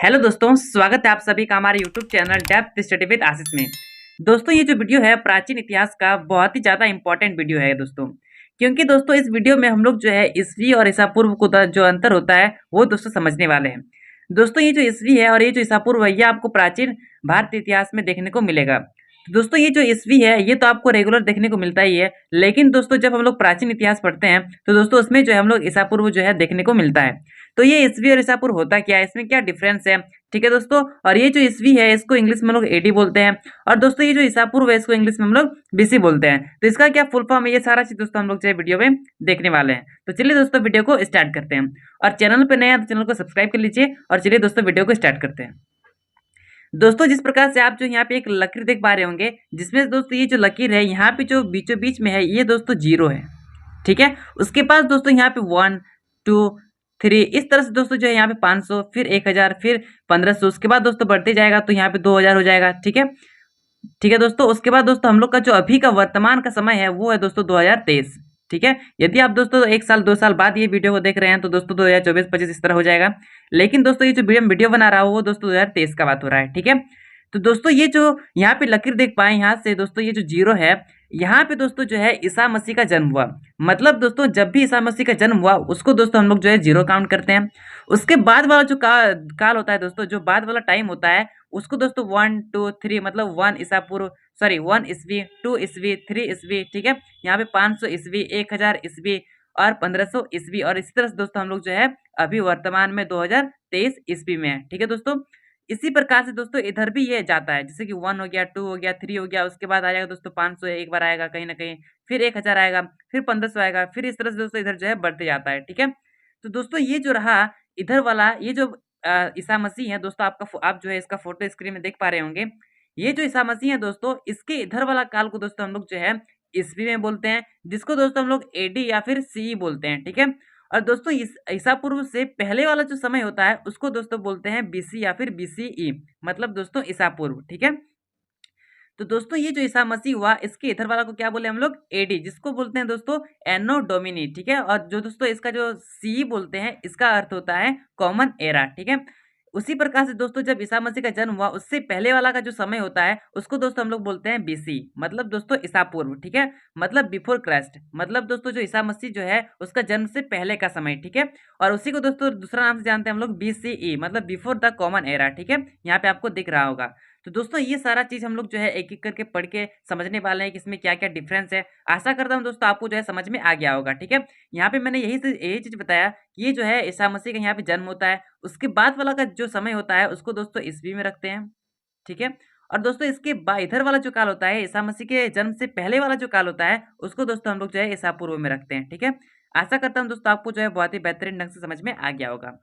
Hello दोस्तों, स्वागत है आप सभी का हमारे YouTube channel depth study with Ashish में। दोस्तों, ये जो वीडियो है प्राचीन इतिहास का बहुत ही ज़्यादा इंपॉर्टेंट वीडियो है दोस्तों, क्योंकि दोस्तों इस वीडियो में हम लोग जो है ईस्वी और ईसा पूर्व को जो अंतर होता है वो दोस्तों समझने वाले हैं। दोस्तों, ये जो ईस्वी है और ये जो ईसा पूर्व है ये आपको प्राचीन भारतीय इतिहास में देखने को मिलेगा। तो दोस्तों, ये जो ईस्वी है ये तो आपको रेगुलर देखने को मिलता ही है, लेकिन दोस्तों जब हम लोग प्राचीन इतिहास पढ़ते हैं तो दोस्तों उसमें जो है हम लोग ईसा पूर्व जो है देखने को मिलता है। तो ये ईस्वी और ईसा पूर्व होता क्या है, इसमें क्या डिफरेंस है, ठीक है दोस्तों। और ये जो ईस्वी है इसको इंग्लिश में लोग एडी बोलते हैं, और दोस्तों ये जो ईसा पूर्व है इसको इंग्लिश में हम लोग बीसी बोलते हैं। तो इसका क्या फुल फॉर्म है, ये सारा चीज दोस्तों हम लोग जो है वीडियो में देखने वाले हैं। तो चलिए दोस्तों वीडियो को स्टार्ट करते हैं, और चैनल पे नए हैं तो चैनल को सब्सक्राइब कर लीजिए। और चलिए दोस्तों वीडियो को स्टार्ट करते हैं। दोस्तों, जिस प्रकार से आप जो यहाँ पे एक लकीर देख पा रहे होंगे, जिसमें दोस्तों ये जो लकीर है यहाँ पे जो बीचों बीच में है ये दोस्तों जीरो है, ठीक है। उसके पास दोस्तों यहाँ पे 1 2 3 इस तरह से दोस्तों जो है यहाँ पे 500, फिर 1000, फिर 1500, उसके बाद दोस्तों बढ़ते जाएगा तो यहाँ पे 2000 हो जाएगा, ठीक है। ठीक है दोस्तों, उसके बाद दोस्तों हम लोग का जो अभी का वर्तमान का समय है वो है दोस्तों 2023, ठीक है। यदि आप दोस्तों 1 साल 2 साल बाद ये वीडियो को देख रहे हैं तो दोस्तों 2024-25 इस तरह हो जाएगा, लेकिन दोस्तों ये जो वीडियो बना रहा हूँ वो दोस्तों 2023 का बात हो रहा है, ठीक है। तो दोस्तों ये जो यहाँ पे लकीर देख पाए यहाँ से दोस्तों ये जो जीरो है, यहाँ पे दोस्तों जो है ईसा मसीह का जन्म हुआ। मतलब दोस्तों जब भी ईसा मसीह का जन्म हुआ उसको दोस्तों हम लोग जो है जीरो काउंट करते हैं। उसके बाद वाला जो काल होता है दोस्तों, जो बाद वाला टाइम होता है उसको दोस्तों 1 2 3 मतलब 1 ईसा पूर्व, सॉरी 1 ईस्वी, 2 ईस्वी, 3 ईस्वी, ठीक है। यहाँ पे 500 ईस्वी, 1000 ईस्वी और 1500 ईस्वी, और इसी तरह से दोस्तों हम लोग जो है अभी वर्तमान में 2023 ईस्वी में है, ठीक है दोस्तों। इसी प्रकार से दोस्तों इधर भी ये जाता है, जैसे कि 1 हो गया, 2 हो गया, 3 हो गया, उसके बाद आ जाएगा दोस्तों 500 एक बार आएगा कहीं ना कहीं, फिर 1000 आएगा, फिर 1500 आएगा, फिर इस तरह से दोस्तों इधर जो है बढ़ते जाता है, ठीक है। तो दोस्तों ये जो रहा इधर वाला, ये जो ईसा मसीह है दोस्तों, आप जो है इसका फोटो स्क्रीन में देख पा रहे होंगे। ये जो ईसा मसीह है दोस्तों, इसके इधर वाला काल को दोस्तों हम लोग जो है ईस्वी में बोलते हैं, जिसको दोस्तों हम लोग एडी या फिर सी बोलते हैं, ठीक है। और दोस्तों ईसा पूर्व से पहले वाला जो समय होता है उसको दोस्तों बोलते हैं बीसी या फिर बीसीई, मतलब दोस्तों ईसा पूर्व, ठीक है। तो दोस्तों ये जो ईसा मसीह हुआ इसके इधर वाला को क्या बोले हम लोग, एडी, जिसको बोलते हैं दोस्तों एनो डोमिनी, ठीक है। और जो दोस्तों इसका जो सी बोलते हैं इसका अर्थ होता है कॉमन एरा, ठीक है। उसी प्रकार से दोस्तों जब ईसा मसीह का जन्म हुआ उससे पहले वाला का जो समय होता है उसको दोस्तों हम लोग बोलते हैं बीसी, मतलब दोस्तों ईसा पूर्व, ठीक है। मतलब बिफोर क्राइस्ट, मतलब दोस्तों जो ईसा मसीह जो है उसका जन्म से पहले का समय, ठीक है। और उसी को दोस्तों दूसरा नाम से जानते हैं हम लोग बीसीई, मतलब बिफोर द कॉमन एरा, ठीक है। यहाँ पे आपको दिख रहा होगा। तो दोस्तों ये सारा चीज़ हम लोग जो है एक-एक करके पढ़ के समझने वाले हैं कि इसमें क्या-क्या डिफरेंस है। आशा करता हूँ दोस्तों आपको जो है समझ में आ गया होगा, ठीक है। यहाँ पे मैंने यही चीज़ बताया कि ये जो है ईसा मसीह का यहाँ पे जन्म होता है, उसके बाद वाला का जो समय होता है उसको दोस्तों ईस्वी में रखते हैं, ठीक है। और दोस्तों इसके इधर वाला जो काल होता है ईसा मसीह के जन्म से पहले वाला जो काल होता है उसको दोस्तों हम लोग जो है ईसा पूर्व में रखते हैं, ठीक है। आशा करता हूँ दोस्तों आपको जो है बहुत ही बेहतरीन ढंग से समझ में आ गया होगा।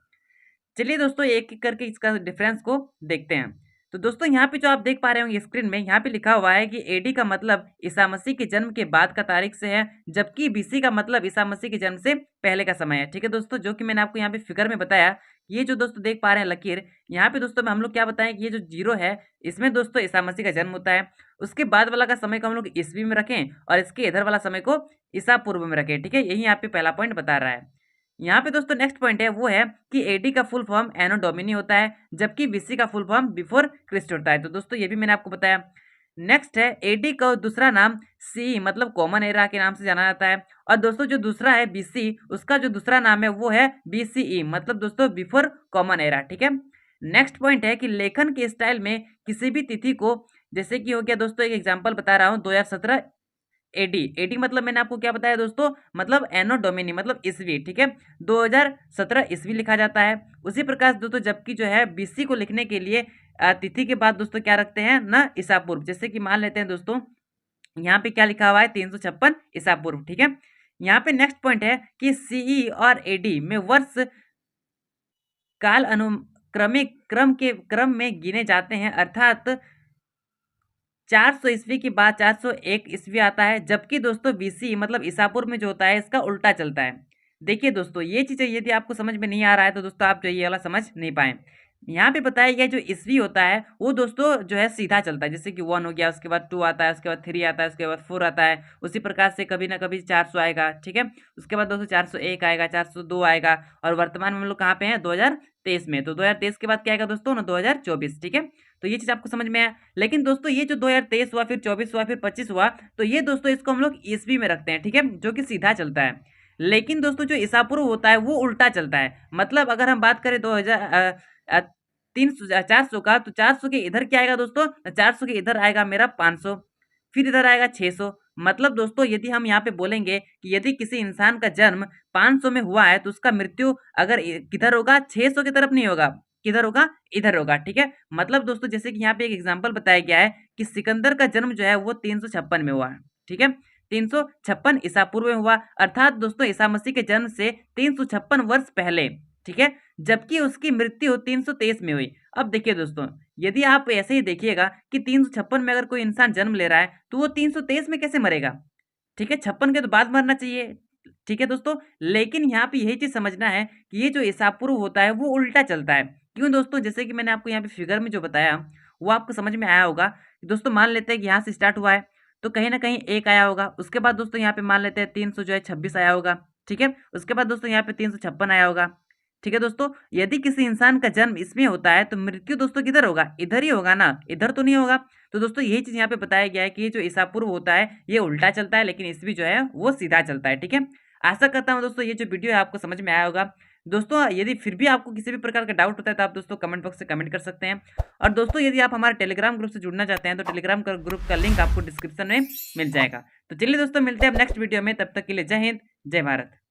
चलिए दोस्तों एक-एक करके इसका डिफरेंस को देखते हैं। तो दोस्तों यहाँ पे जो आप देख पा रहे होंगे स्क्रीन में, यहाँ पे लिखा हुआ है कि एडी का मतलब ईसा मसीह के जन्म के बाद का तारीख से है, जबकि बीसी का मतलब ईसा मसीह के जन्म से पहले का समय है, ठीक है दोस्तों। जो कि मैंने आपको यहाँ पे फिगर में बताया, ये जो दोस्तों देख पा रहे हैं लकीर, यहाँ पे दोस्तों हम लोग क्या बताएं कि ये जो जीरो है इसमें दोस्तों ईसा मसीह का जन्म होता है। उसके बाद वाला का समय को हम लोग ईस्वी में रखें और इसके इधर वाला समय को ईसा पूर्व में रखें, ठीक है। यही यहाँ पे पहला पॉइंट बता रहा है। यहाँ पे दोस्तों नेक्स्ट पॉइंट है वो है कि एडी का फुल फॉर्म एनो डोमिनी होता है, जबकि बीसी का फुल फॉर्म बिफोर क्रिस्ट होता है। तो दोस्तों ये भी मैंने आपको बताया। नेक्स्ट है एडी का दूसरा नाम सी मतलब कॉमन एरा के नाम से जाना जाता है, और दोस्तों जो दूसरा है बीसी उसका जो दूसरा नाम है वो है बीसीई, मतलब दोस्तों बिफोर कॉमन एरा, ठीक है। नेक्स्ट पॉइंट है कि लेखन के स्टाइल में किसी भी तिथि को, जैसे कि हो गया दोस्तों एक एग्जाम्पल बता रहा हूँ 2017 एडी, एडी मतलब मैंने आपको क्या बताया दोस्तों, मतलब एनो डोमिनी मतलब ईस्वी, ठीक है। 2017 ईस्वी लिखा जाता है। उसी प्रकार दोस्तों जबकि जो है बीसी को लिखने के लिए तिथि के बाद दोस्तों क्या रखते हैं ना, ईसा पूर्व। जैसे कि मान लेते हैं दोस्तों यहाँ पे क्या लिखा हुआ है 356 ईसा पूर्व, ठीक है। यहाँ पे नेक्स्ट पॉइंट है कि सीई और एडी में वर्ष काल अनुक्रमिक क्रम में गिने जाते हैं, अर्थात 400 ईस्वी के बाद 401 ईस्वी आता है, जबकि दोस्तों बीसी मतलब ईसा पूर्व में जो होता है इसका उल्टा चलता है। देखिए दोस्तों ये चीज़ें यदि आपको समझ में नहीं आ रहा है तो दोस्तों आप जो ये वाला समझ नहीं पाए। यहाँ पे बताया गया जो ईस्वी होता है वो दोस्तों जो है सीधा चलता है, जैसे कि 1 हो गया, उसके बाद 2 आता है, उसके बाद 3 आता है, उसके बाद 4 आता है, उसी प्रकार से कभी ना कभी 400 आएगा, ठीक है। उसके बाद दोस्तों 401 आएगा, 402 आएगा, और वर्तमान में हम लोग कहाँ पे हैं, 2023 में। तो 2023 के बाद क्या आएगा दोस्तों ना, 2024, ठीक है। तो ये चीज़ आपको समझ में आया। लेकिन दोस्तों ये जो 2023 हुआ, फिर 24 हुआ, फिर 25 हुआ, तो ये दोस्तों इसको हम लोग ईस्वी में रखते हैं, ठीक है, जो कि सीधा चलता है। लेकिन दोस्तों जो ईसा पूर्व होता है वो उल्टा चलता है। मतलब अगर हम बात करें 400 का, तो 400 के इधर क्या आएगा दोस्तों, 400 के इधर आएगा मेरा 500, फिर इधर आएगा 600। मतलब दोस्तों यदि हम यहाँ पे बोलेंगे कि यदि किसी इंसान का जन्म 500 में हुआ है तो उसका मृत्यु अगर किधर होगा, 600 की तरफ नहीं होगा, किधर होगा, इधर होगा, ठीक है। मतलब दोस्तों जैसे कि यहाँ पे एक एग्जांपल बताया गया है कि सिकंदर का जन्म जो है वो 356 में हुआ है, ठीक है। 356 ईसा पूर्व में हुआ, अर्थात दोस्तों ईसा मसीह के जन्म से 356 वर्ष पहले, ठीक है। जबकि उसकी मृत्यु 323 में हुई। अब देखिए दोस्तों, यदि आप ऐसे ही देखिएगा कि 356 में अगर कोई इंसान जन्म ले रहा है तो वो 323 में कैसे मरेगा, ठीक है, 56 के तो बाद मरना चाहिए, ठीक है दोस्तों। लेकिन यहाँ पे यही चीज समझना है कि ये जो ईसा पूर्व होता है वो उल्टा चलता है। क्यों दोस्तों, जैसे कि मैंने आपको यहाँ पे फिगर में जो बताया वो आपको समझ में आया होगा। दोस्तों मान लेते हैं कि यहाँ से स्टार्ट हुआ है तो कहीं ना कहीं 1 आया होगा, उसके बाद दोस्तों यहाँ पे मान लेते हैं 300 जो है 26 आया होगा, ठीक है। उसके बाद दोस्तों यहाँ पे 356 आया होगा, ठीक है दोस्तों। यदि किसी इंसान का जन्म इसमें होता है तो मृत्यु दोस्तों किधर होगा, इधर ही होगा ना, इधर तो नहीं होगा। तो दोस्तों यही चीज यहाँ पे बताया गया है कि ये जो ईसा पूर्व होता है ये उल्टा चलता है, लेकिन ईस्वी जो है वो सीधा चलता है, ठीक है। आशा करता हूँ दोस्तों ये जो वीडियो है आपको समझ में आया होगा। दोस्तों यदि फिर भी आपको किसी भी प्रकार का डाउट होता है तो आप दोस्तों कमेंट बॉक्स से कमेंट कर सकते हैं। और दोस्तों यदि आप हमारे टेलीग्राम ग्रुप से जुड़ना चाहते हैं तो टेलीग्राम का ग्रुप का लिंक आपको डिस्क्रिप्शन में मिल जाएगा। तो चलिए दोस्तों मिलते हैं अब नेक्स्ट वीडियो में, तब तक के लिए जय हिंद, जय भारत।